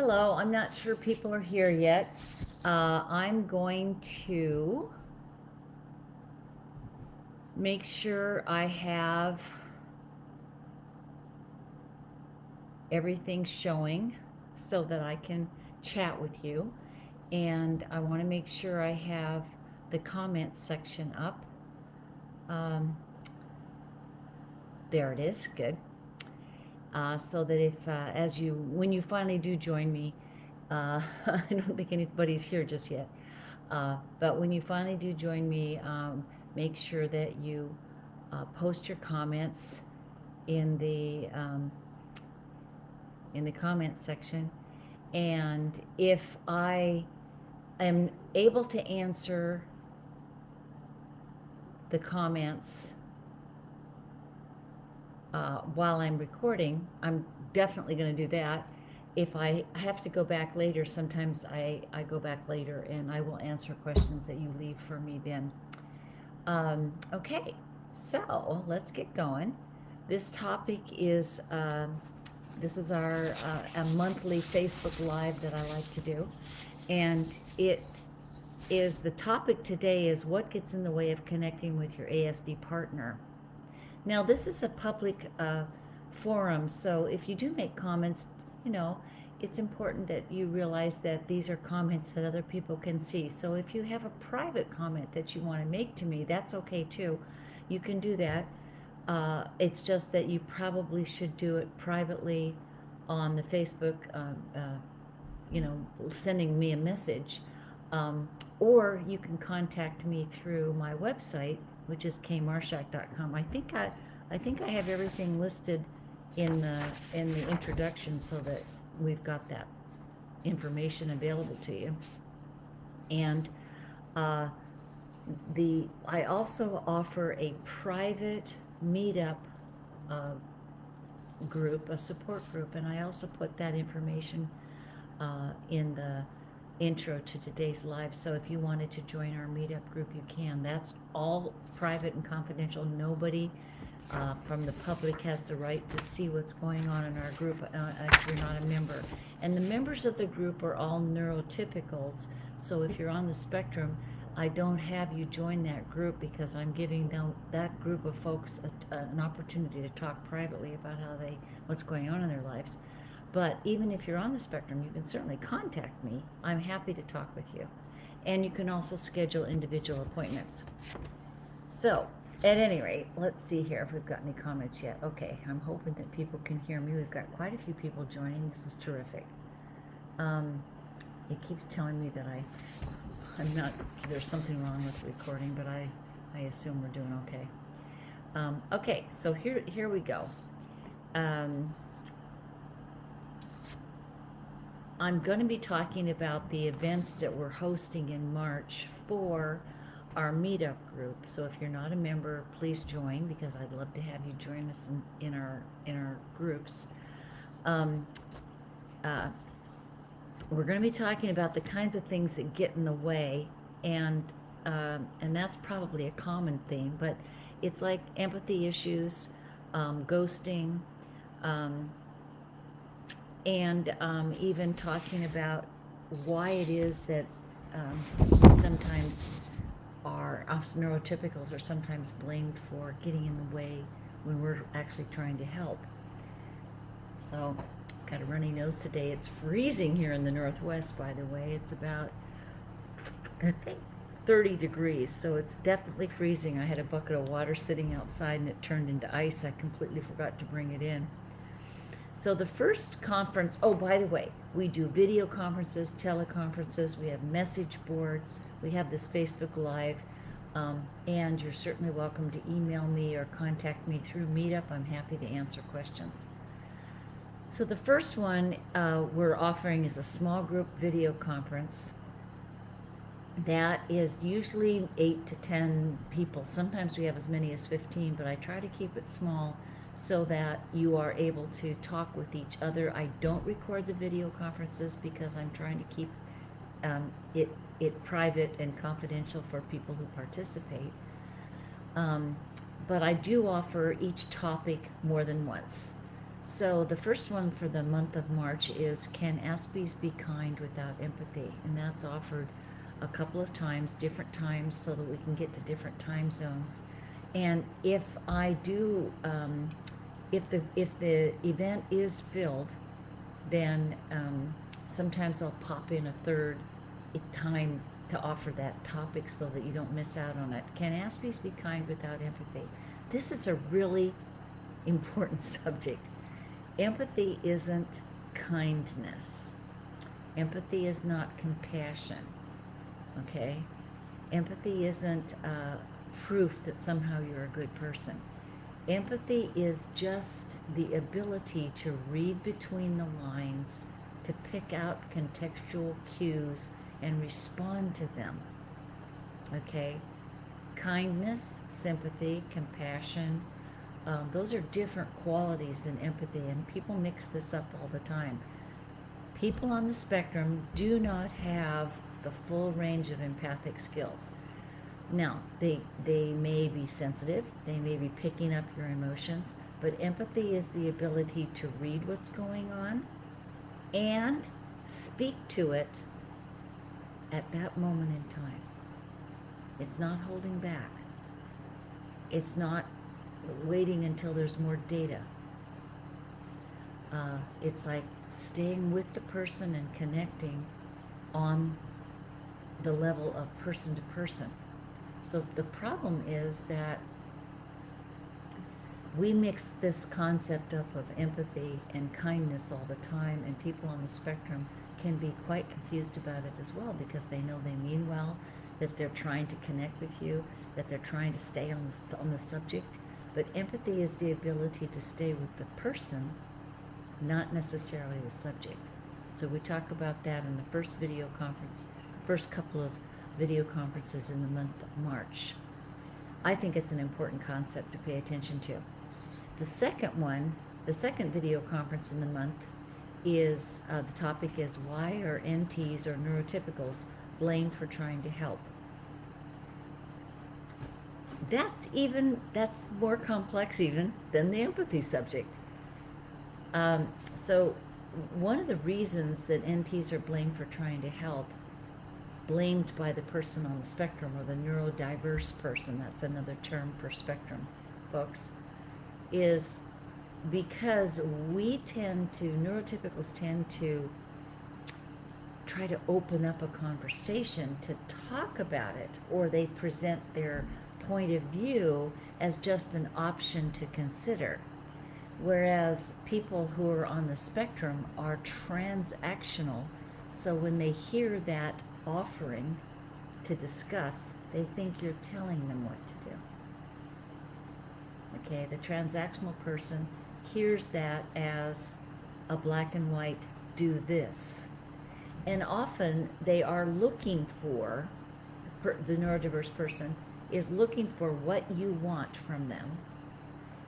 Hello, I'm not sure people are here yet. I'm going to make sure I have everything showing so that I can chat with you. And I want to make sure I have the comments section up. There it is, good. So that if, when you finally do join me, I don't think anybody's here just yet. But when you finally do join me, make sure that you post your comments in the comments section. And if I am able to answer the comments while I'm recording, I'm definitely going to do that. If I have to go back later, sometimes I go back later and I will answer questions that you leave for me then. Okay, so let's get going. This topic is, this is our a monthly Facebook Live that I like to do. And it is, the topic today is what gets in the way of connecting with your ASD partner. Now, this is a public forum, so if you do make comments, it's important that you realize that these are comments that other people can see. So if you have a private comment that you want to make to me, that's okay too. You can do that. It's just that you probably should do it privately on the Facebook, sending me a message. Or you can contact me through my website, which is kmarshak.com. I think I have everything listed in the introduction so that we've got that information available to you. And I also offer a private MeetUp group, a support group, and I also put that information in the intro to today's live. So if you wanted to join our MeetUp group, you can. That's all private and confidential. Nobody from the public has the right to see what's going on in our group if you're not a member. And the members of the group are all neurotypicals. So if you're on the spectrum, I don't have you join that group because I'm giving that group of folks an opportunity to talk privately about what's going on in their lives. But even if you're on the spectrum, you can certainly contact me. I'm happy to talk with you. And you can also schedule individual appointments. So, at any rate, let's see here if we've got any comments yet. Okay, I'm hoping that people can hear me. We've got quite a few people joining. This is terrific. It keeps telling me that I'm not, there's something wrong with the recording, but I assume we're doing okay. Okay, so here we go. I'm going to be talking about the events that we're hosting in March for our MeetUp group. So if you're not a member, please join, because I'd love to have you join us in our groups. We're going to be talking about the kinds of things that get in the way, and that's probably a common theme, but it's like empathy issues, ghosting, and even talking about why it is that sometimes us neurotypicals are sometimes blamed for getting in the way when we're actually trying to help. So, got a runny nose today. It's freezing here in the Northwest, by the way. It's about, I think, 30 degrees, so it's definitely freezing. I had a bucket of water sitting outside and it turned into ice. I completely forgot to bring it in. So the first conference, oh, by the way, we do video conferences, teleconferences, we have message boards, we have this Facebook Live, and you're certainly welcome to email me or contact me through MeetUp. I'm happy to answer questions. So the first one we're offering is a small group video conference. That is usually 8 to 10 people. Sometimes we have as many as 15, but I try to keep it small so that you are able to talk with each other. I don't record the video conferences because I'm trying to keep it private and confidential for people who participate. But I do offer each topic more than once. So the first one for the month of March is, can aspies be kind without empathy? And that's offered a couple of times, different times, so that we can get to different time zones. And if I do, if the event is filled, then sometimes I'll pop in a third time to offer that topic so that you don't miss out on it. Can aspies be kind without empathy? This is a really important subject. Empathy isn't kindness. Empathy is not compassion. Okay? Empathy isn't proof that somehow you're a good person. Empathy is just the ability to read between the lines, to pick out contextual cues and respond to them. Okay? Kindness, sympathy, compassion, those are different qualities than empathy, and people mix this up all the time. People on the spectrum do not have the full range of empathic skills. Now, they may be sensitive, they may be picking up your emotions, but empathy is the ability to read what's going on and speak to it at that moment in time. It's not holding back. It's not waiting until there's more data. It's like staying with the person and connecting on the level of person to person. So the problem is that we mix this concept up of empathy and kindness all the time, and people on the spectrum can be quite confused about it as well, because they know they mean well, that they're trying to connect with you, that they're trying to stay on the subject. But empathy is the ability to stay with the person, not necessarily the subject. So we talk about that in the first couple of video conferences in the month of March. I think it's an important concept to pay attention to. The second video conference in the month is, the topic is, why are NTs or neurotypicals blamed for trying to help? That's more complex even than the empathy subject. So one of the reasons that NTs are blamed for trying to help, blamed by the person on the spectrum, or the neurodiverse person, that's another term for spectrum folks, is because neurotypicals tend to try to open up a conversation to talk about it, or they present their point of view as just an option to consider. Whereas people who are on the spectrum are transactional, so when they hear that offering to discuss, they think you're telling them what to do. Okay, the transactional person hears that as a black and white, do this. And often they are looking for, the neurodiverse person is looking for what you want from them.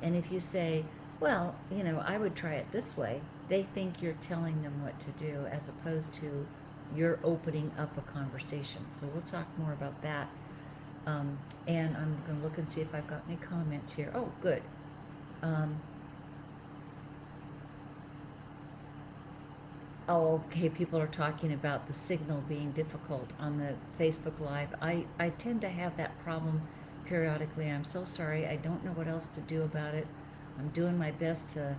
And if you say, well, I would try it this way, they think you're telling them what to do, as opposed to you're opening up a conversation. So we'll talk more about that. And I'm going to look and see if I've got any comments here. Oh, good. Okay, people are talking about the signal being difficult on the Facebook Live. I tend to have that problem periodically. I'm so sorry. I don't know what else to do about it. I'm doing my best to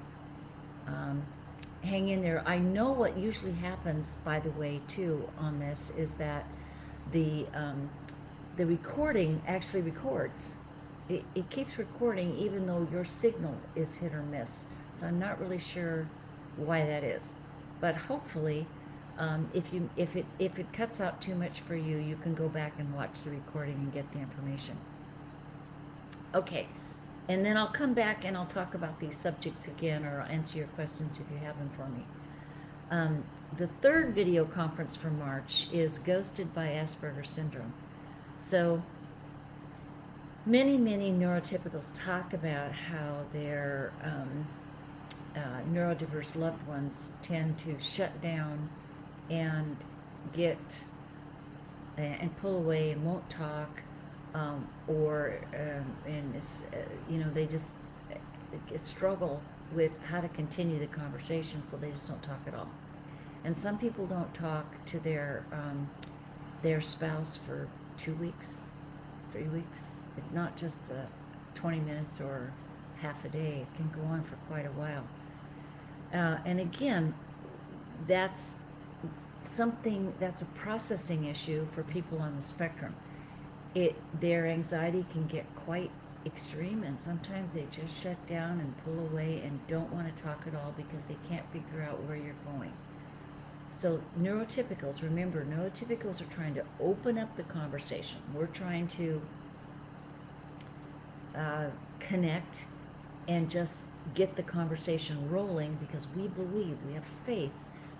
hang in there. I know what usually happens, by the way, too, on this, is that the recording actually records. It keeps recording even though your signal is hit or miss. So I'm not really sure why that is. But hopefully, if it cuts out too much for you, you can go back and watch the recording and get the information. Okay, and then I'll come back and I'll talk about these subjects again, or I'll answer your questions if you have them for me. The third video conference for March is Ghosted by Asperger Syndrome. So many neurotypicals talk about how their neurodiverse loved ones tend to shut down and get and pull away and won't talk, and it's they just struggle with how to continue the conversation, so they just don't talk at all. And some people don't talk to their spouse for 2 weeks, 3 weeks. It's not just 20 minutes or half a day. It can go on for quite a while. And again, that's that's a processing issue for people on the spectrum. Their anxiety can get quite extreme, and sometimes they just shut down and pull away and don't want to talk at all because they can't figure out where you're going. So neurotypicals, remember, neurotypicals are trying to open up the conversation. We're trying to connect and just get the conversation rolling because we believe, we have faith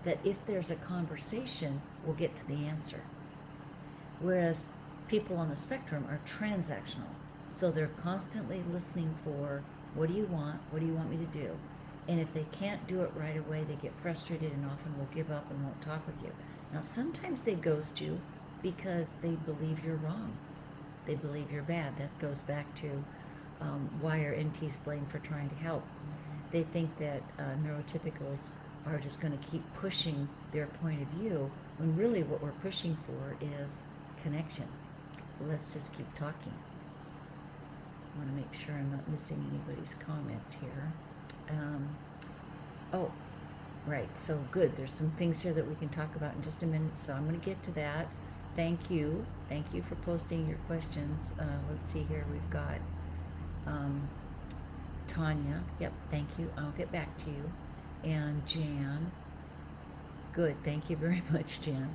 that if there's a conversation, we'll get to the answer. Whereas people on the spectrum are transactional. So they're constantly listening for, what do you want? What do you want me to do? And if they can't do it right away, they get frustrated and often will give up and won't talk with you. Now, sometimes they ghost you because they believe you're wrong. They believe you're bad. That goes back to why are NTs blamed for trying to help. They think that neurotypicals are just going to keep pushing their point of view, when really what we're pushing for is connection. Let's just keep talking. I want to make sure I'm not missing anybody's comments here. Oh, right, so good. There's some things here that we can talk about in just a minute, so I'm going to get to that. Thank you. Thank you for posting your questions. Let's see here. We've got Tanya. Yep, thank you. I'll get back to you. And Jan. Good. Thank you very much, Jan.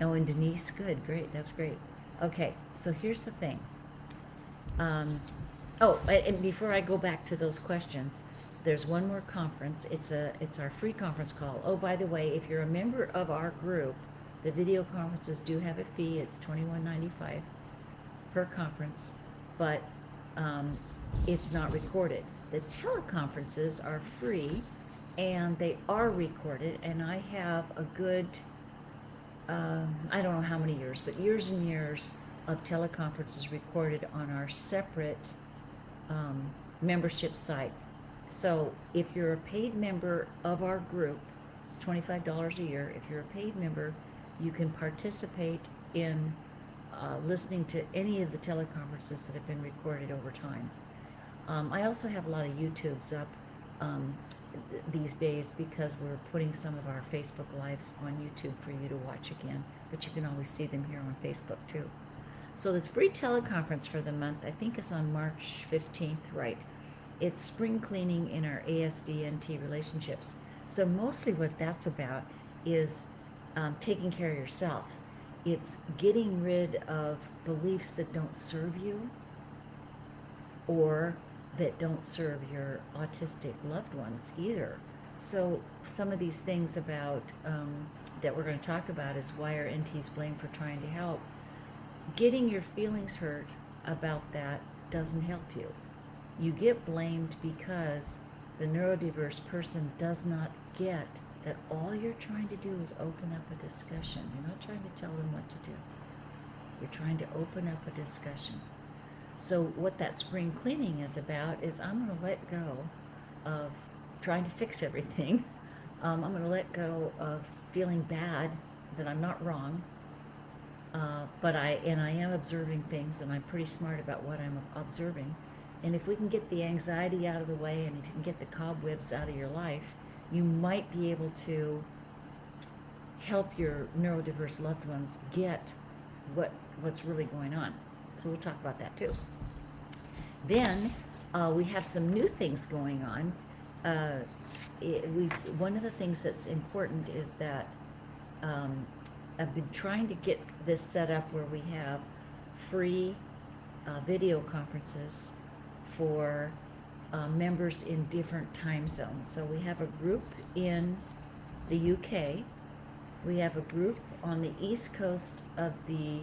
Oh, and Denise. Good. Great. That's great. Okay, so here's the thing. Oh, and before I go back to those questions, there's one more conference. It's our free conference call. Oh, by the way, if you're a member of our group, the video conferences do have a fee. It's $21.95 per conference, but it's not recorded. The teleconferences are free, and they are recorded, and I have a good, I don't know how many years, but years and years of teleconferences recorded on our separate membership site. So if you're a paid member of our group, it's $25 a year. If you're a paid member, you can participate in listening to any of the teleconferences that have been recorded over time. I also have a lot of YouTubes up these days because we're putting some of our Facebook Lives on YouTube for you to watch again, but you can always see them here on Facebook too. So the free teleconference for the month, I think, is on March 15th, right? It's spring cleaning in our ASD-NT relationships. So mostly what that's about is taking care of yourself. It's getting rid of beliefs that don't serve you or that don't serve your autistic loved ones either. So some of these things about that we're going to talk about is why are NTs blamed for trying to help. Getting your feelings hurt about that doesn't help you. You get blamed because the neurodiverse person does not get that all you're trying to do is open up a discussion. You're not trying to tell them what to do. You're trying to open up a discussion. So what that spring cleaning is about is I'm going to let go of trying to fix everything. I'm going to let go of feeling bad that I'm not wrong. But I am observing things, and I'm pretty smart about what I'm observing. And if we can get the anxiety out of the way, and if you can get the cobwebs out of your life, you might be able to help your neurodiverse loved ones get what's really going on. So we'll talk about that too. Then we have some new things going on. One of the things that's important is that I've been trying to get this set up where we have free video conferences for members in different time zones. So we have a group in the UK, we have a group on the East Coast of the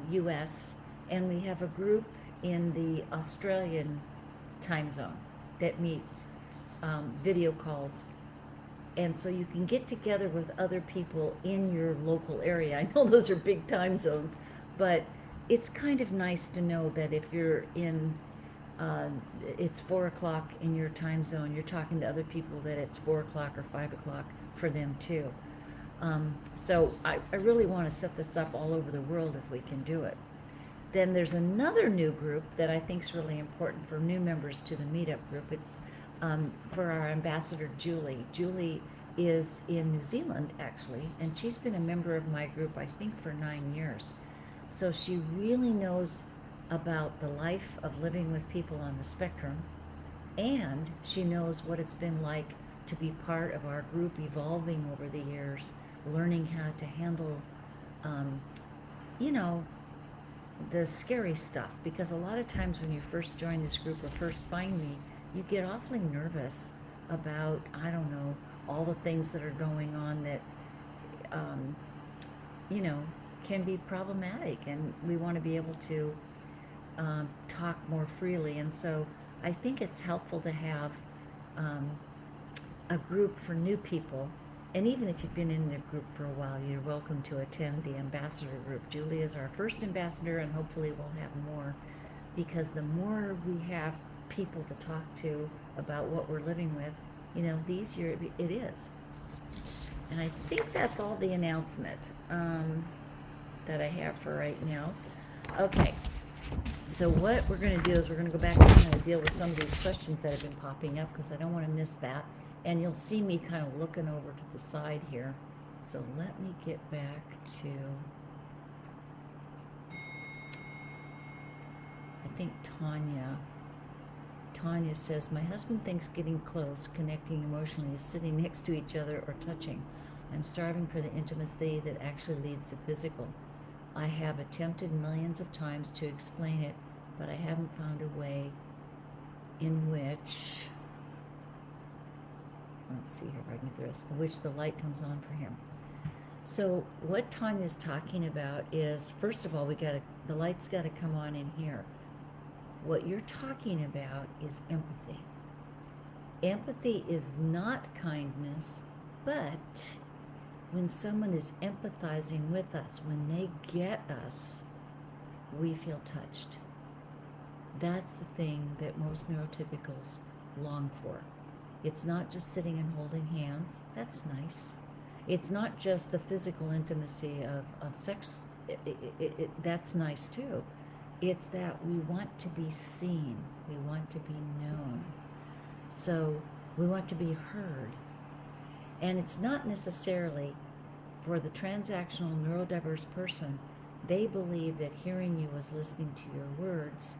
US, and we have a group in the Australian time zone that meets video calls. And so you can get together with other people in your local area. I know those are big time zones, but it's kind of nice to know that if you're in uh, it's 4 o'clock in your time zone. You're talking to other people that it's 4 o'clock or 5 o'clock for them too. So I really want to set this up all over the world if we can do it. Then there's another new group that I think is really important for new members to the MeetUp group. It's for our ambassador, Julie. Julie is in New Zealand, actually, and she's been a member of my group, I think, for 9 years. So she really knows about the life of living with people on the spectrum, and she knows what it's been like to be part of our group evolving over the years, learning how to handle, you know, the scary stuff. Because a lot of times when you first join this group or first find me, you get awfully nervous about, I don't know, all the things that are going on that, you know, can be problematic, and we want to be able to talk more freely. And so I think it's helpful to have a group for new people. And even if you've been in the group for a while, you're welcome to attend the ambassador group. Julie is our first ambassador, and hopefully we'll have more, because the more we have people to talk to about what we're living with, you know, the easier it is. And I think that's all the announcement that I have for right now. Okay, so what we're going to do is we're going to go back and kind of deal with some of these questions that have been popping up, because I don't want to miss that. And you'll see me kind of looking over to the side here. So let me get back to, I think Tanya. Tanya says, my husband thinks getting close, connecting emotionally, is sitting next to each other or touching. I'm starving for the intimacy that actually leads to physical. I have attempted millions of times to explain it, but I haven't found a way in which, let's see here if I can get the rest, in which the light comes on for him. So what Tanya's talking about is, first of all, the light's got to come on in here. What you're talking about is empathy. Empathy is not kindness, but when someone is empathizing with us, when they get us, we feel touched. That's the thing that most neurotypicals long for. It's not just sitting and holding hands. That's nice. It's not just the physical intimacy of sex. That's nice too. It's that we want to be seen. We want to be known. So we want to be heard. And it's not necessarily for the transactional neurodiverse person. They believe that hearing you is listening to your words.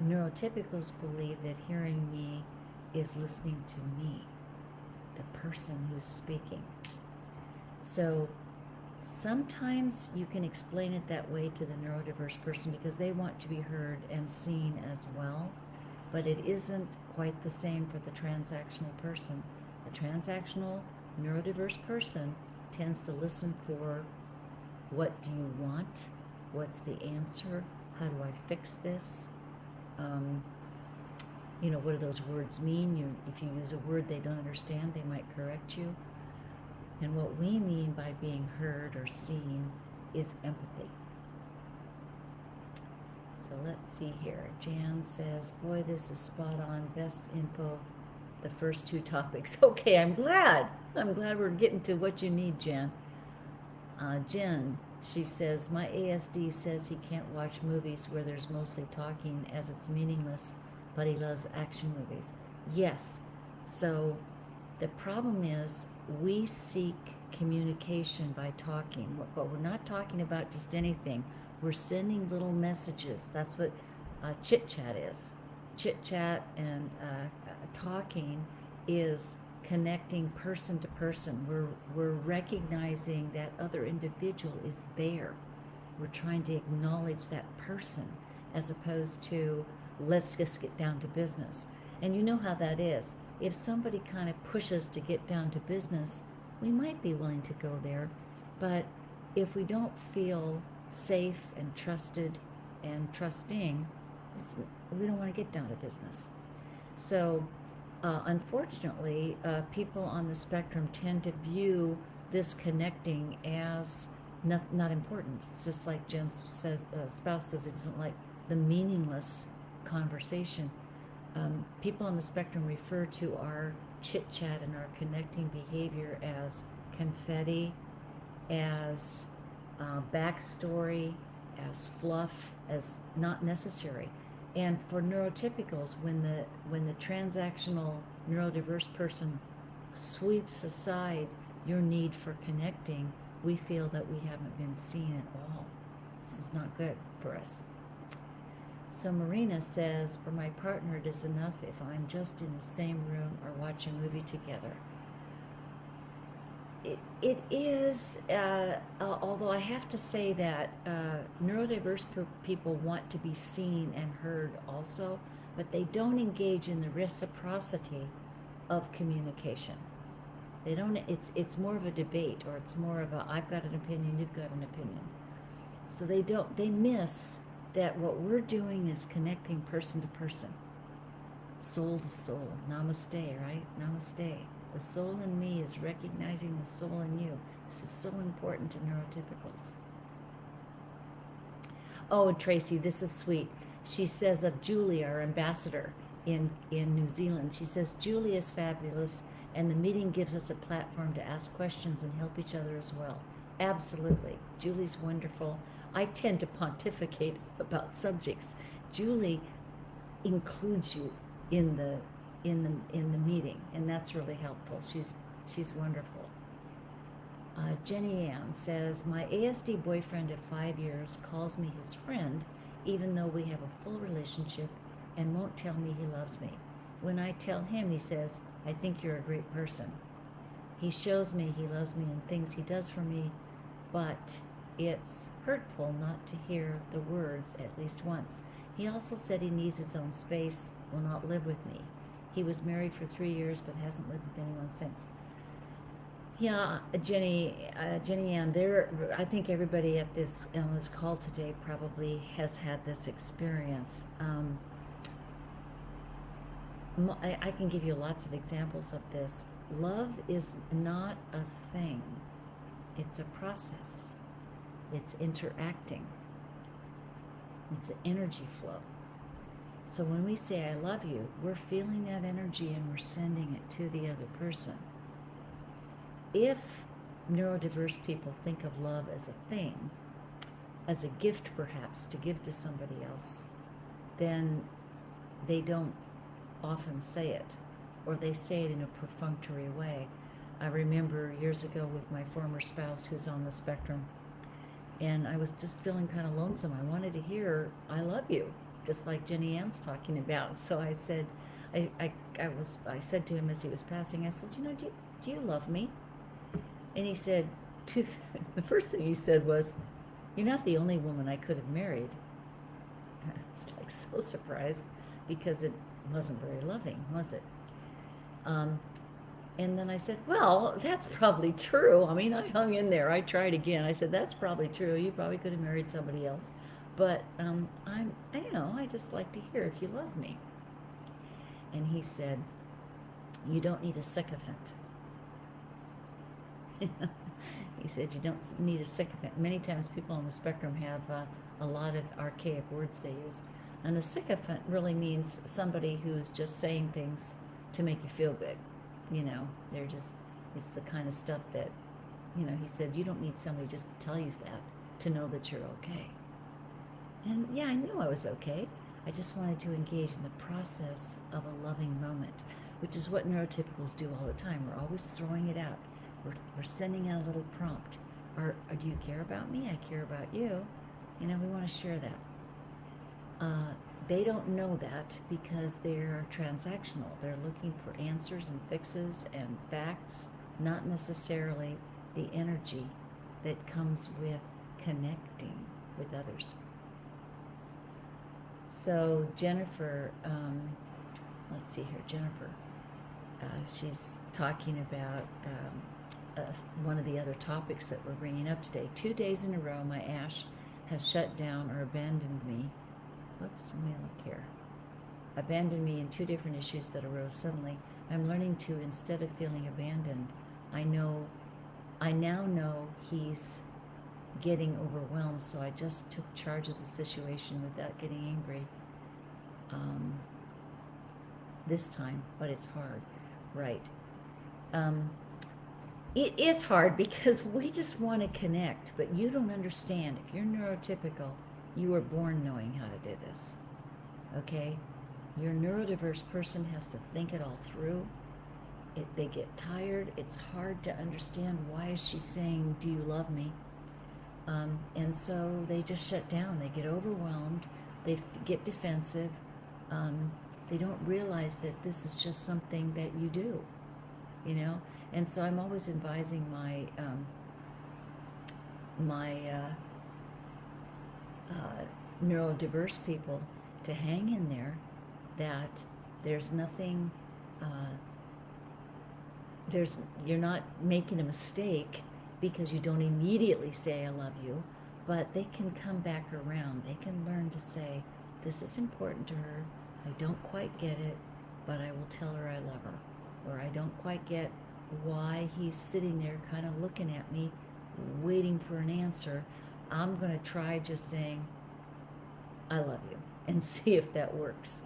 Neurotypicals believe that hearing me is listening to me, the person who's speaking. So sometimes you can explain it that way to the neurodiverse person because they want to be heard and seen as well, but it isn't quite the same for the transactional person. The transactional neurodiverse person tends to listen for, what do you want? What's the answer? How do I fix this? You know, what do those words mean? If you use a word they don't understand, they might correct you. And what we mean by being heard or seen is empathy. So let's see here. Jan says, boy, this is spot on. Best info, the first two topics. Okay, I'm glad. I'm glad we're getting to what you need, Jan. Jen, she says, my ASD says he can't watch movies where there's mostly talking as it's meaningless, but he loves action movies. Yes. So the problem is we seek communication by talking, but we're not talking about just anything. We're sending little messages. That's what chit-chat is. Chit-chat and talking is connecting person to person. We're recognizing that other individual is there. We're trying to acknowledge that person as opposed to let's just get down to business. And you know how that is. If somebody kind of pushes to get down to business, we might be willing to go there. But if we don't feel safe and trusted and trusting, we don't want to get down to business. So unfortunately, people on the spectrum tend to view this connecting as not important. It's just like Jen's spouse says, it doesn't like the meaningless conversation. People on the spectrum refer to our chit chat and our connecting behavior as confetti, as backstory, as fluff, as not necessary. And for neurotypicals, when the transactional neurodiverse person sweeps aside your need for connecting, we feel that we haven't been seen at all. This is not good for us. So Marina says, for my partner, it is enough if I'm just in the same room or watch a movie together. It is, although I have to say that neurodiverse people want to be seen and heard also, but they don't engage in the reciprocity of communication. They don't. It's more of a debate, or it's more of a I've got an opinion, you've got an opinion. So they don't. They miss that what we're doing is connecting person to person, soul to soul. Namaste, right? Namaste. The soul in me is recognizing the soul in you. This is so important to neurotypicals. Oh, and Tracy, this is sweet. She says of Julie, our ambassador in New Zealand, she says, Julie is fabulous, and the meeting gives us a platform to ask questions and help each other as well. Absolutely. Julie's wonderful. I tend to pontificate about subjects. Julie includes you in the meeting, and that's really helpful. She's wonderful. Jenny Ann says, my ASD boyfriend of 5 years calls me his friend, even though we have a full relationship, and won't tell me he loves me. When I tell him, he says, I think you're a great person. He shows me he loves me and things he does for me, but it's hurtful not to hear the words at least once. He also said he needs his own space, will not live with me. He was married for 3 years, but hasn't lived with anyone since. Yeah, Jenny Ann, I think everybody on this call today probably has had this experience. I can give you lots of examples of this. Love is not a thing. It's a process. It's interacting. It's an energy flow. So when we say I love you, we're feeling that energy and we're sending it to the other person. If neurodiverse people think of love as a thing, as a gift perhaps to give to somebody else, then they don't often say it, or they say it in a perfunctory way. I remember years ago with my former spouse who's on the spectrum, and I was just feeling kind of lonesome. I wanted to hear I love you, just like Jenny Ann's talking about. So I said, I said to him as he was passing, I said, do you love me? And he said, the first thing he said was, you're not the only woman I could have married. I was like so surprised, because it wasn't very loving, was it? And then I said, well, that's probably true. I mean, I hung in there. I tried again. I said, that's probably true. You probably could have married somebody else. But I just like to hear if you love me. And he said, you don't need a sycophant. He said, you don't need a sycophant. Many times people on the spectrum have a lot of archaic words they use. And a sycophant really means somebody who's just saying things to make you feel good. It's the kind of stuff that, he said, you don't need somebody just to tell you that, to know that you're okay. And yeah, I knew I was okay. I just wanted to engage in the process of a loving moment, which is what neurotypicals do all the time. We're always throwing it out. We're sending out a little prompt. Or do you care about me? I care about you. We want to share that. They don't know that because they're transactional. They're looking for answers and fixes and facts, not necessarily the energy that comes with connecting with others. So Jennifer, let's see here, Jennifer, she's talking about one of the other topics that we're bringing up today. 2 days in a row, my Ash has shut down or abandoned me. Whoops, let me look here. Abandoned me in 2 different issues that arose suddenly. I'm learning to, instead of feeling abandoned, I now know he's getting overwhelmed, so I just took charge of the situation without getting angry. this time, but it's hard, right? It is hard because we just want to connect, but you don't understand. If you're neurotypical, you were born knowing how to do this, okay? Your neurodiverse person has to think it all through. They get tired. It's hard to understand, why is she saying, do you love me? And so they just shut down. They get overwhelmed. They get defensive. They don't realize that this is just something that you do, you know? And so I'm always advising my neurodiverse people to hang in there, that there's nothing, you're not making a mistake because you don't immediately say I love you, but they can come back around. They can learn to say, this is important to her. I don't quite get it, but I will tell her I love her. Or I don't quite get why he's sitting there kind of looking at me, waiting for an answer. I'm going to try just saying, I love you, and see if that works.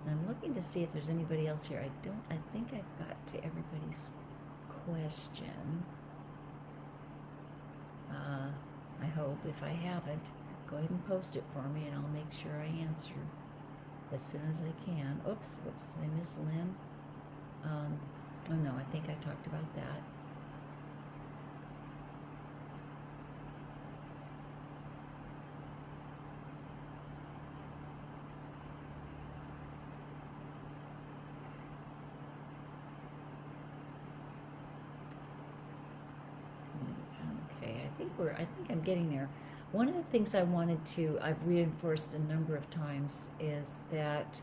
I'm looking to see if there's anybody else here. I think I've got to everybody's question. I hope. If I haven't, go ahead and post it for me, and I'll make sure I answer as soon as I can. Oops, did I miss Lynn? Oh no, I think I talked about that. Okay, I think I'm getting there. One of the things I've reinforced a number of times, is that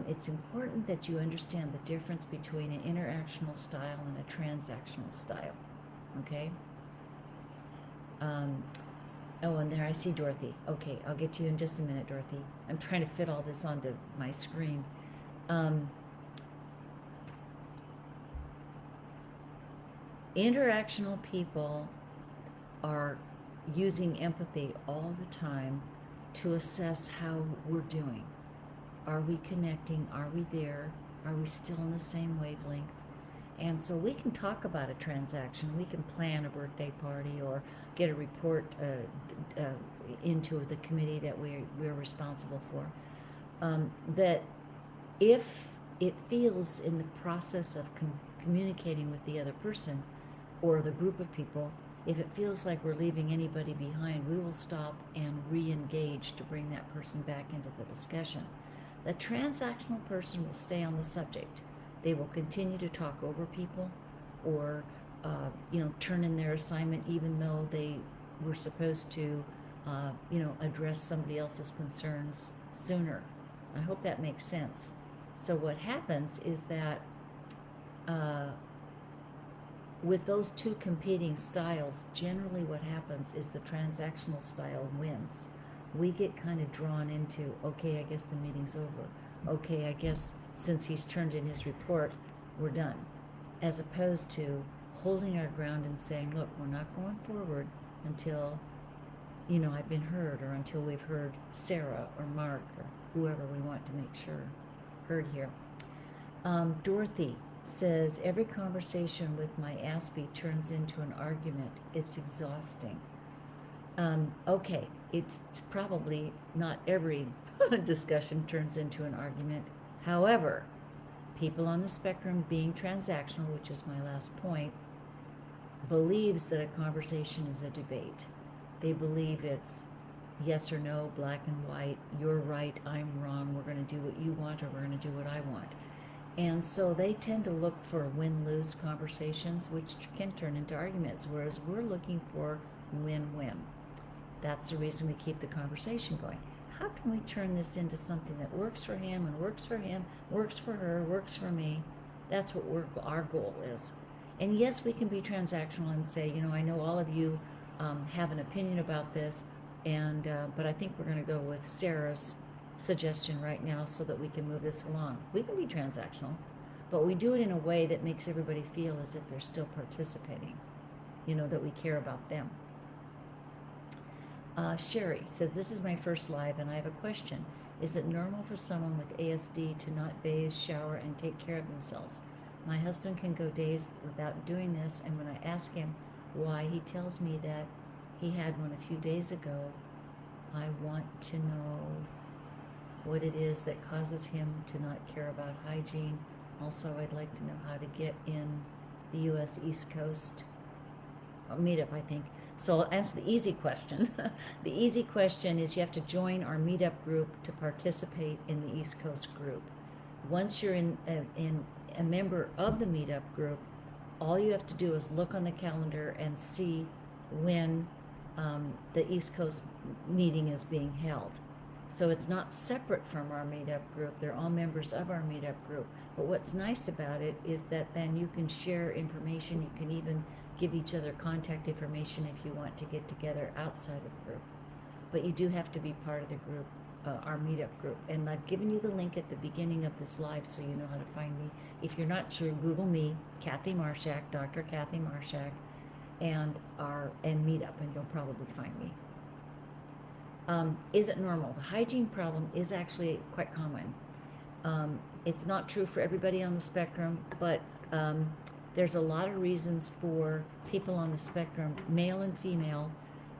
it's important that you understand the difference between an interactional style and a transactional style, okay? Oh, and there I see Dorothy. Okay, I'll get to you in just a minute, Dorothy. I'm trying to fit all this onto my screen. Interactional people are using empathy all the time to assess how we're doing. Are we connecting? Are we there? Are we still in the same wavelength? And so we can talk about a transaction. We can plan a birthday party or get a report into the committee that we're responsible for. But if it feels in the process of communicating with the other person or the group of people, if it feels like we're leaving anybody behind, we will stop and re-engage to bring that person back into the discussion. The transactional person will stay on the subject. They will continue to talk over people, or turn in their assignment even though they were supposed to address somebody else's concerns sooner. I hope that makes sense. So what happens is that with those two competing styles, generally what happens is the transactional style wins. We get kind of drawn into, okay, I guess the meeting's over. Okay, I guess since he's turned in his report, we're done. As opposed to holding our ground and saying, look, we're not going forward until, I've been heard, or until we've heard Sarah or Mark or whoever we want to make sure heard here. Dorothy says, every conversation with my aspie turns into an argument. It's exhausting. Okay, it's probably not every discussion turns into an argument. However, people on the spectrum, being transactional, which is my last point, believes that a conversation is a debate. They believe it's yes or no, black and white, you're right, I'm wrong, we're going to do what you want, or we're going to do what I want. And so they tend to look for win-lose conversations, which can turn into arguments, whereas we're looking for win-win. That's the reason we keep the conversation going. How can we turn this into something that works for him and works for him, works for her, works for me? That's what our goal is. And yes, we can be transactional and say, I know all of you have an opinion about this, but I think we're going to go with Sarah's suggestion right now so that we can move this along. We can be transactional, but we do it in a way that makes everybody feel as if they're still participating, that we care about them. Sherry says, this is my first live and I have a question. Is it normal for someone with ASD to not bathe, shower, and take care of themselves? My husband can go days without doing this, and when I ask him why, he tells me that he had one a few days ago. I want to know what it is that causes him to not care about hygiene. Also, I'd like to know how to get in the U.S. East Coast MeetUp, I think. So I'll answer the easy question. The easy question is you have to join our MeetUp group to participate in the East Coast group. Once you're in a member of the MeetUp group, all you have to do is look on the calendar and see when the East Coast meeting is being held. So it's not separate from our MeetUp group. They're all members of our MeetUp group. But what's nice about it is that then you can share information. You can even give each other contact information if you want to get together outside of group. But you do have to be part of the group, our MeetUp group. And I've given you the link at the beginning of this live so you know how to find me. If you're not sure, Google me, Kathy Marshak, Dr. Kathy Marshak, and MeetUp, and you'll probably find me. Is it normal? The hygiene problem is actually quite common. It's not true for everybody on the spectrum, but there's a lot of reasons for people on the spectrum, male and female,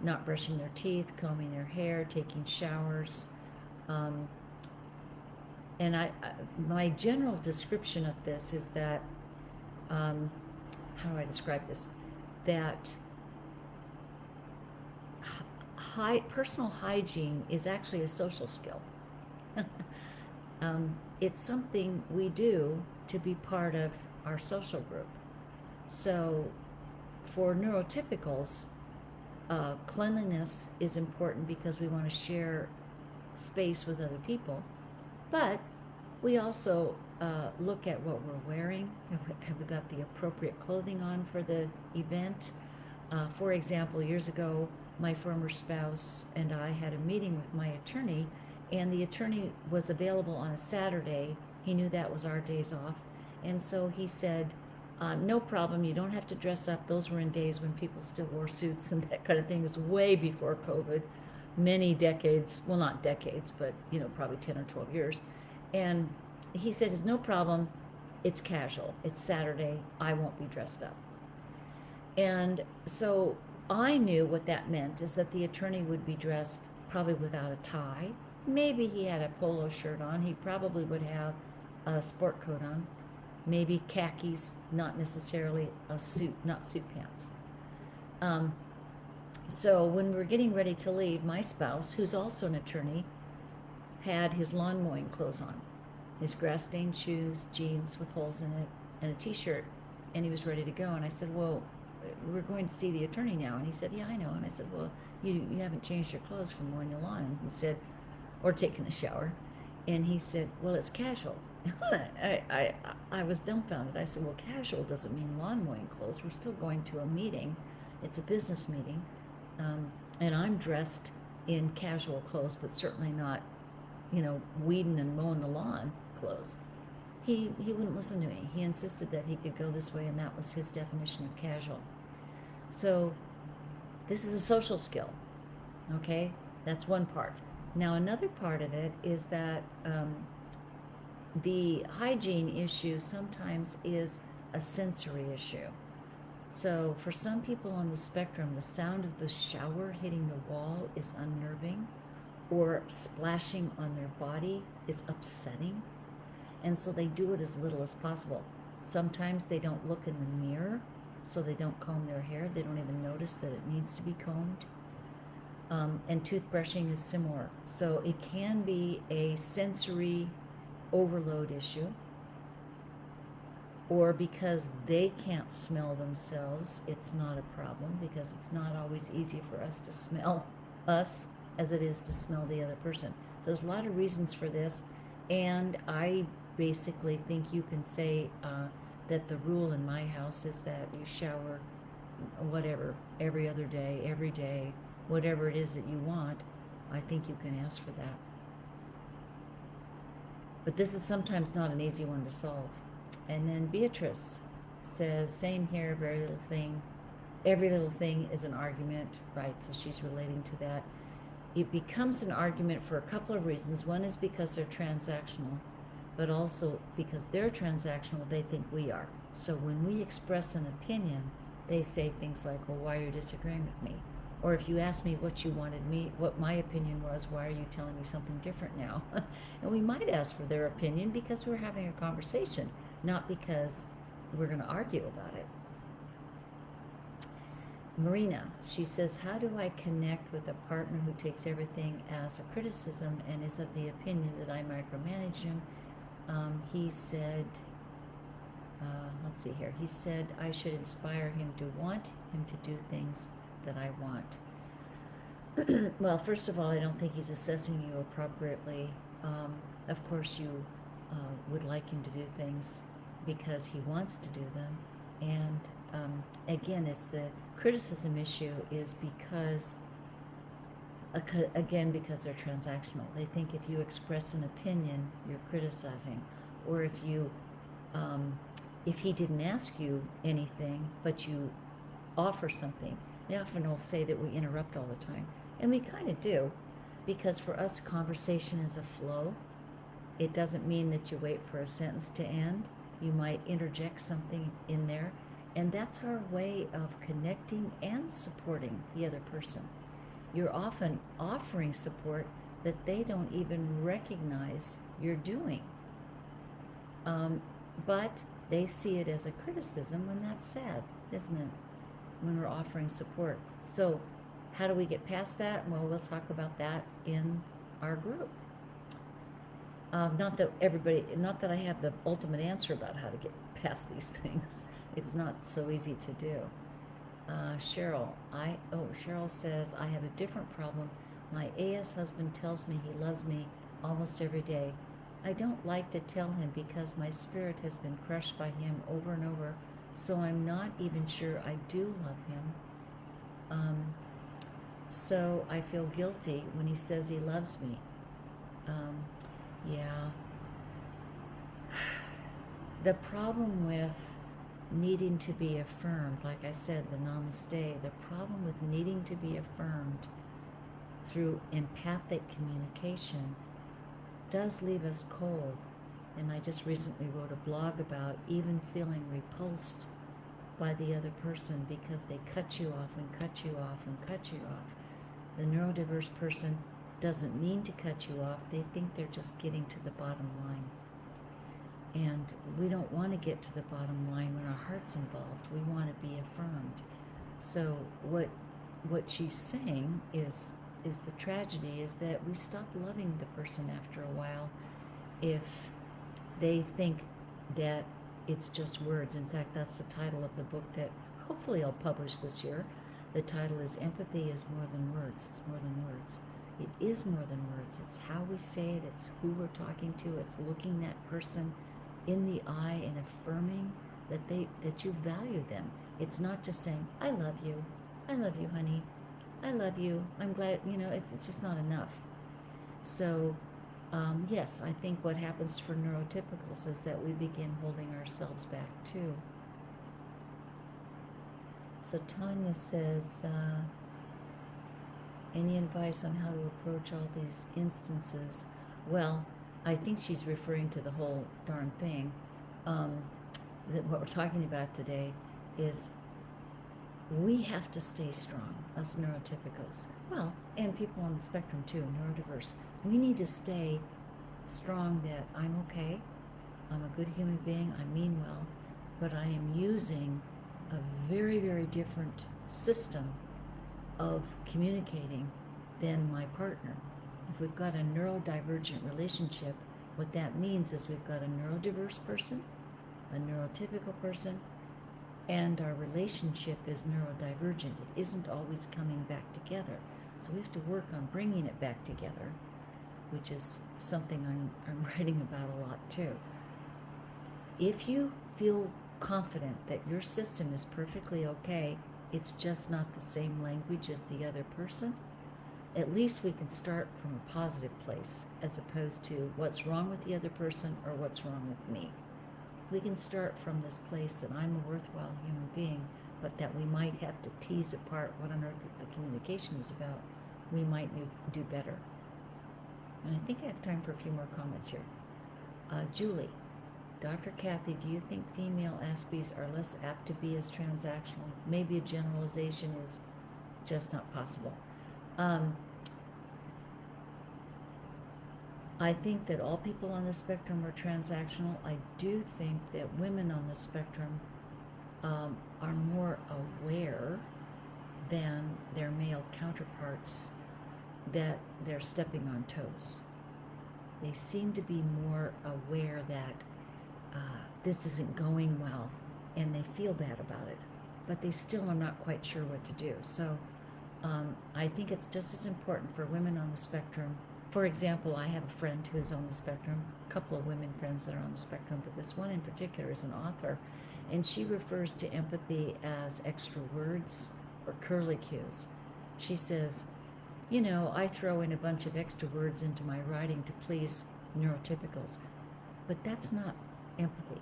not brushing their teeth, combing their hair, taking showers. And my general description of this is that, how do I describe this? That personal hygiene is actually a social skill. It's something we do to be part of our social group. So for neurotypicals, cleanliness is important because we want to share space with other people, but we also look at what we're wearing. Have we got the appropriate clothing on for the event? For example, years ago, my former spouse and I had a meeting with my attorney, and the attorney was available on a Saturday. He knew that was our days off, and so he said, no problem, you don't have to dress up. Those were in days when people still wore suits and that kind of thing. It was way before COVID, many decades, well, not decades, but probably 10 or 12 years. And he said, it's no problem, it's casual, it's Saturday, I won't be dressed up. And so I knew what that meant is that the attorney would be dressed probably without a tie. Maybe he had a polo shirt on. He probably would have a sport coat on. Maybe khakis, not necessarily a suit, not suit pants. So when we were getting ready to leave, my spouse, who's also an attorney, had his lawn mowing clothes on. His grass-stained shoes, jeans with holes in it, and a t-shirt. And he was ready to go. And I said, well, we're going to see the attorney now. And he said, yeah, I know. And I said, well, you haven't changed your clothes from mowing the lawn. And he said, or taking a shower. And he said, well, it's casual. I was dumbfounded. I said, well, casual doesn't mean lawn mowing clothes. We're still going to a meeting. It's a business meeting. And I'm dressed in casual clothes, but certainly not, weeding and mowing the lawn clothes. He wouldn't listen to me. He insisted that he could go this way, and that was his definition of casual. So this is a social skill, okay? That's one part. Now, another part of it is that the hygiene issue sometimes is a sensory issue. So for some people on the spectrum, the sound of the shower hitting the wall is unnerving, or splashing on their body is upsetting. And so they do it as little as possible. Sometimes they don't look in the mirror, so they don't comb their hair. They don't even notice that it needs to be combed. And toothbrushing is similar. So it can be a sensory overload issue, or because they can't smell themselves, it's not a problem, because it's not always easy for us to smell us as it is to smell the other person. So there's a lot of reasons for this, and I basically think you can say that the rule in my house is that you shower whatever, every other day, every day, whatever it is that you want. I think you can ask for that. But this is sometimes not an easy one to solve. And then Beatrice says, same here, very little thing. Every little thing is an argument, right? So she's relating to that. it becomes an argument for a couple of reasons. One is because they're transactional, but also because they're transactional, they think we are. So when we express an opinion, they say things like, well, why are you disagreeing with me? Or if you ask me what my opinion was, why are you telling me something different now? And we might ask for their opinion because we're having a conversation, not because we're going to argue about it. Marina, she says, how do I connect with a partner who takes everything as a criticism and is of the opinion that I micromanage him? He said, let's see here, he said I should inspire him to want him to do things that I want. Well, first of all, I don't think he's assessing you appropriately. Of course, you would like him to do things because he wants to do them. And again, it's the criticism issue is because, again, because they're transactional. They think if you express an opinion, you're criticizing. Or if he didn't ask you anything, but you offer something, they often will say that we interrupt all the time. And we kind of do, because for us, conversation is a flow. It doesn't mean that you wait for a sentence to end. You might interject something in there. And that's our way of connecting and supporting the other person. You're often offering support that they don't even recognize you're doing. But they see it as a criticism, and that's sad, isn't it? When we're offering support. So how do we get past that? Well, we'll talk about that in our group. Not that I have the ultimate answer about how to get past these things. It's not so easy to do. Cheryl says, I have a different problem. My AS husband tells me he loves me almost every day. I don't like to tell him because my spirit has been crushed by him over and over, so I'm not even sure I do love him. So I feel guilty when he says he loves me. Yeah. The problem with needing to be affirmed, like I said, the namaste, the problem with needing to be affirmed through empathic communication does leave us cold. And I just recently wrote a blog about even feeling repulsed by the other person because they cut you off and cut you off and cut you off. The neurodiverse person doesn't mean to cut you off. They think they're just getting to the bottom line. And we don't want to get to the bottom line when our heart's involved. We want to be affirmed. So what she's saying is the tragedy is that we stop loving the person after a while if they think that it's just words. In fact, that's the title of the book that hopefully I'll publish this year. The title is Empathy is More Than Words. It's more than words. It is more than words. It's how we say it. It's who we're talking to. It's looking that person in the eye and affirming that you value them. It's not just saying, I love you, honey, I love you, I'm glad, it's just not enough. So, yes, I think what happens for neurotypicals is that we begin holding ourselves back too. So Tanya says, any advice on how to approach all these instances? Well, I think she's referring to the whole darn thing. That what we're talking about today is we have to stay strong, us neurotypicals. Well, and people on the spectrum too, neurodiverse. We need to stay strong that I'm okay, I'm a good human being, I mean well, but I am using a very, very different system of communicating than my partner. If we've got a neurodivergent relationship, what that means is we've got a neurodiverse person, a neurotypical person, and our relationship is neurodivergent. It isn't always coming back together. So we have to work on bringing it back together, which is something I'm writing about a lot too. If you feel confident that your system is perfectly okay, it's just not the same language as the other person, at least we can start from a positive place as opposed to what's wrong with the other person or what's wrong with me. We can start from this place that I'm a worthwhile human being, but that we might have to tease apart what on earth the communication is about. we might do better. And I think I have time for a few more comments here. Julie, Dr. Kathy, do you think female aspies are less apt to be as transactional? Maybe a generalization is just not possible. I think that all people on the spectrum are transactional. I do think that women on the spectrum are more aware than their male counterparts that they're stepping on toes. They seem to be more aware that this isn't going well, and they feel bad about it, but they still are not quite sure what to do. So I think it's just as important for women on the spectrum. For example, I have a friend who's on the spectrum, a couple of women friends that are on the spectrum, but this one in particular is an author, and she refers to empathy as extra words or curlicues. She says, you know, I throw in a bunch of extra words into my writing to please neurotypicals, but that's not empathy.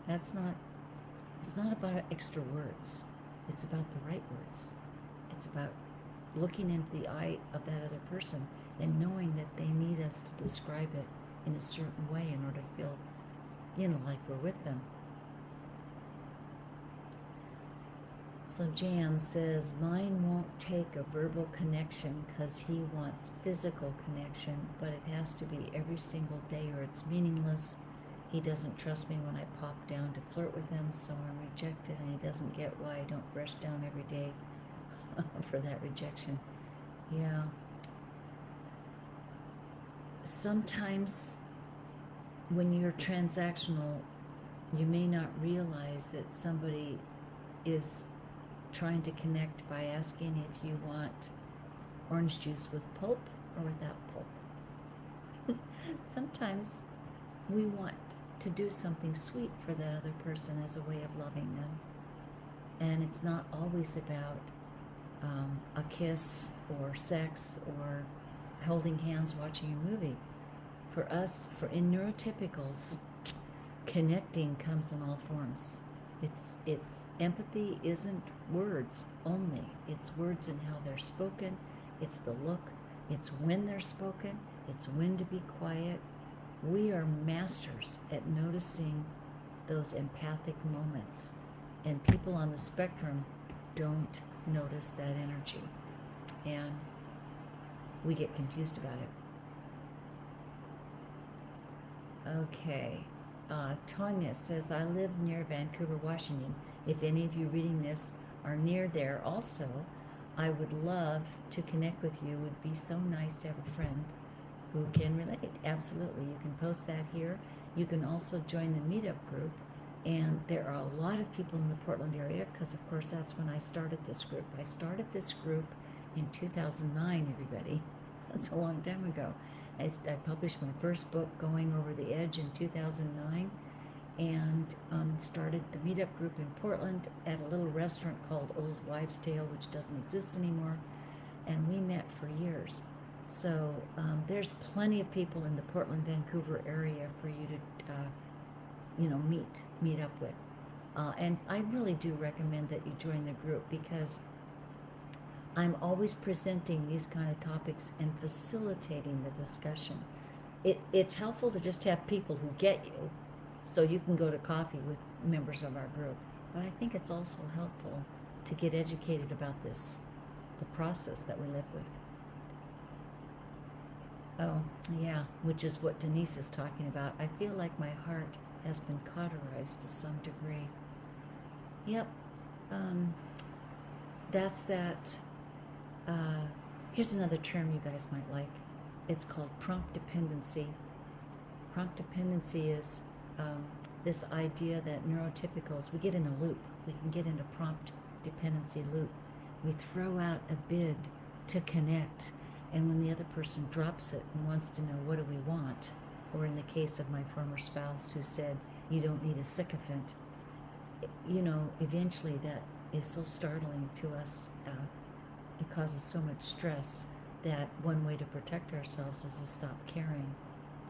It's not about extra words. It's about the right words. It's about looking into the eye of that other person and knowing that they need us to describe it in a certain way in order to feel, you know, like we're with them. So Jan says, mine won't take a verbal connection because he wants physical connection, but it has to be every single day or it's meaningless. He doesn't trust me when I pop down to flirt with him, so I'm rejected, and he doesn't get why I don't brush down every day for that rejection. Yeah. Sometimes when you're transactional, you may not realize that somebody is trying to connect by asking if you want orange juice with pulp or without pulp. Sometimes we want to do something sweet for that other person as a way of loving them. And it's not always about a kiss or sex or holding hands watching a movie. For us, in neurotypicals, connecting comes in all forms. It's empathy isn't words only. It's words and how they're spoken. It's the look. It's when they're spoken. It's when to be quiet. We are masters at noticing those empathic moments, and people on the spectrum don't notice that energy, and we get confused about it. Okay. Tanya says, I live near Vancouver, Washington. If any of you reading this are near there also, I would love to connect with you. It would be so nice to have a friend who can relate. Absolutely. You can post that here. You can also join the MeetUp group. And there are a lot of people in the Portland area because, of course, that's when I started this group. I started this group in 2009, everybody. That's a long time ago. I published my first book, Going Over the Edge, in 2009, and started the MeetUp group in Portland at a little restaurant called Old Wives' Tale, which doesn't exist anymore, and we met for years. So there's plenty of people in the Portland, Vancouver area for you to, meet up with. And I really do recommend that you join the group because I'm always presenting these kind of topics and facilitating the discussion. It's helpful to just have people who get you so you can go to coffee with members of our group. But I think it's also helpful to get educated about the process that we live with. Oh, yeah, which is what Denise is talking about. I feel like my heart has been cauterized to some degree. Yep. That's that. Here's another term you guys might like. It's called prompt dependency. Prompt dependency is this idea that neurotypicals, we get in a loop. We can get into prompt dependency loop. We throw out a bid to connect, and when the other person drops it and wants to know what do we want, or in the case of my former spouse who said, you don't need a sycophant, eventually that is so startling to us. It causes so much stress that one way to protect ourselves is to stop caring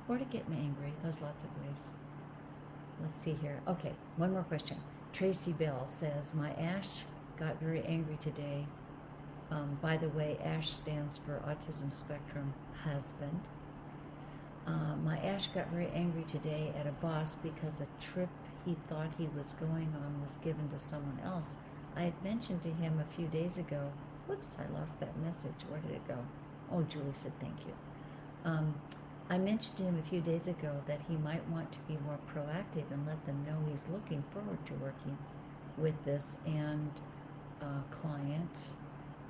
or to get angry. There's lots of ways. Let's see here. Okay, one more question. Tracy Bell says, my Ash got very angry today By the way, ASH stands for Autism Spectrum Husband. My Ash got very angry today at a boss because a trip he thought he was going on was given to someone else. I had mentioned to him a few days ago, whoops, I lost that message. Where did it go? Oh, Julie said thank you. I mentioned to him a few days ago that he might want to be more proactive and let them know he's looking forward to working with this and client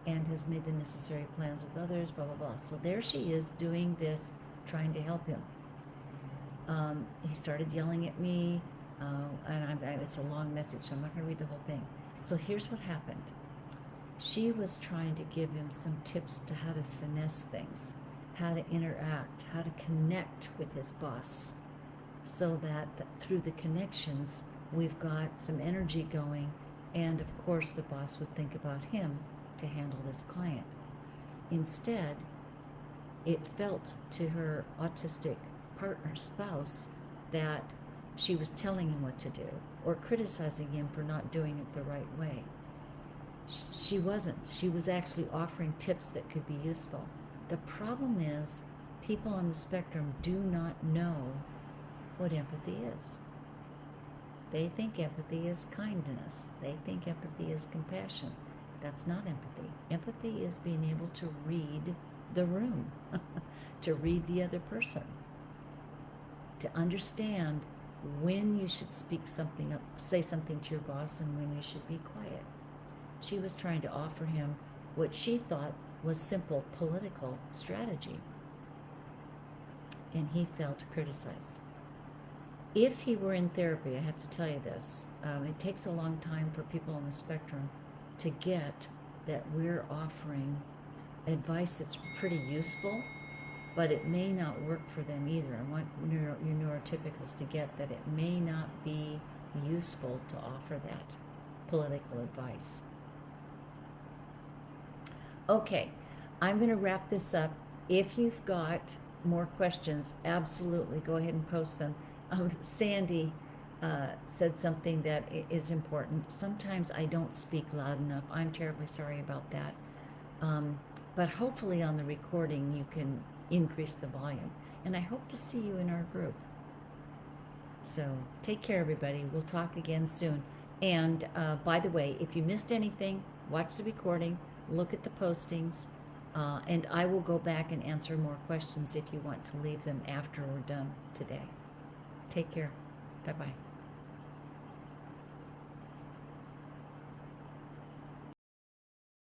and has made the necessary plans with others, blah, blah, blah. So there she is doing this, trying to help him. He started yelling at me, and it's a long message, so I'm not going to read the whole thing. So here's what happened. She was trying to give him some tips to how to finesse things, how to interact, how to connect with his boss, so that through the connections, we've got some energy going, and of course the boss would think about him to handle this client. Instead, it felt to her autistic partner, spouse, that she was telling him what to do or criticizing him for not doing it the right way. She wasn't. She was actually offering tips that could be useful. The problem is people on the spectrum do not know what empathy is. They think empathy is kindness. They think empathy is compassion. That's not empathy. Empathy is being able to read the room, to read the other person, to understand when you should speak something up, say something to your boss, and when you should be quiet. She was trying to offer him what she thought was simple political strategy, and he felt criticized. If he were in therapy, I have to tell you this, it takes a long time for people on the spectrum to get that we're offering advice that's pretty useful, but it may not work for them either. I want your neurotypicals to get that it may not be useful to offer that political advice. Okay, I'm going to wrap this up. If you've got more questions, absolutely go ahead and post them. Sandy said something that is important. Sometimes I don't speak loud enough. I'm terribly sorry about that. But hopefully on the recording you can increase the volume. And I hope to see you in our group. So take care, everybody. We'll talk again soon. And by the way, if you missed anything, watch the recording, look at the postings, and I will go back and answer more questions if you want to leave them after we're done today. Take care. Bye-bye.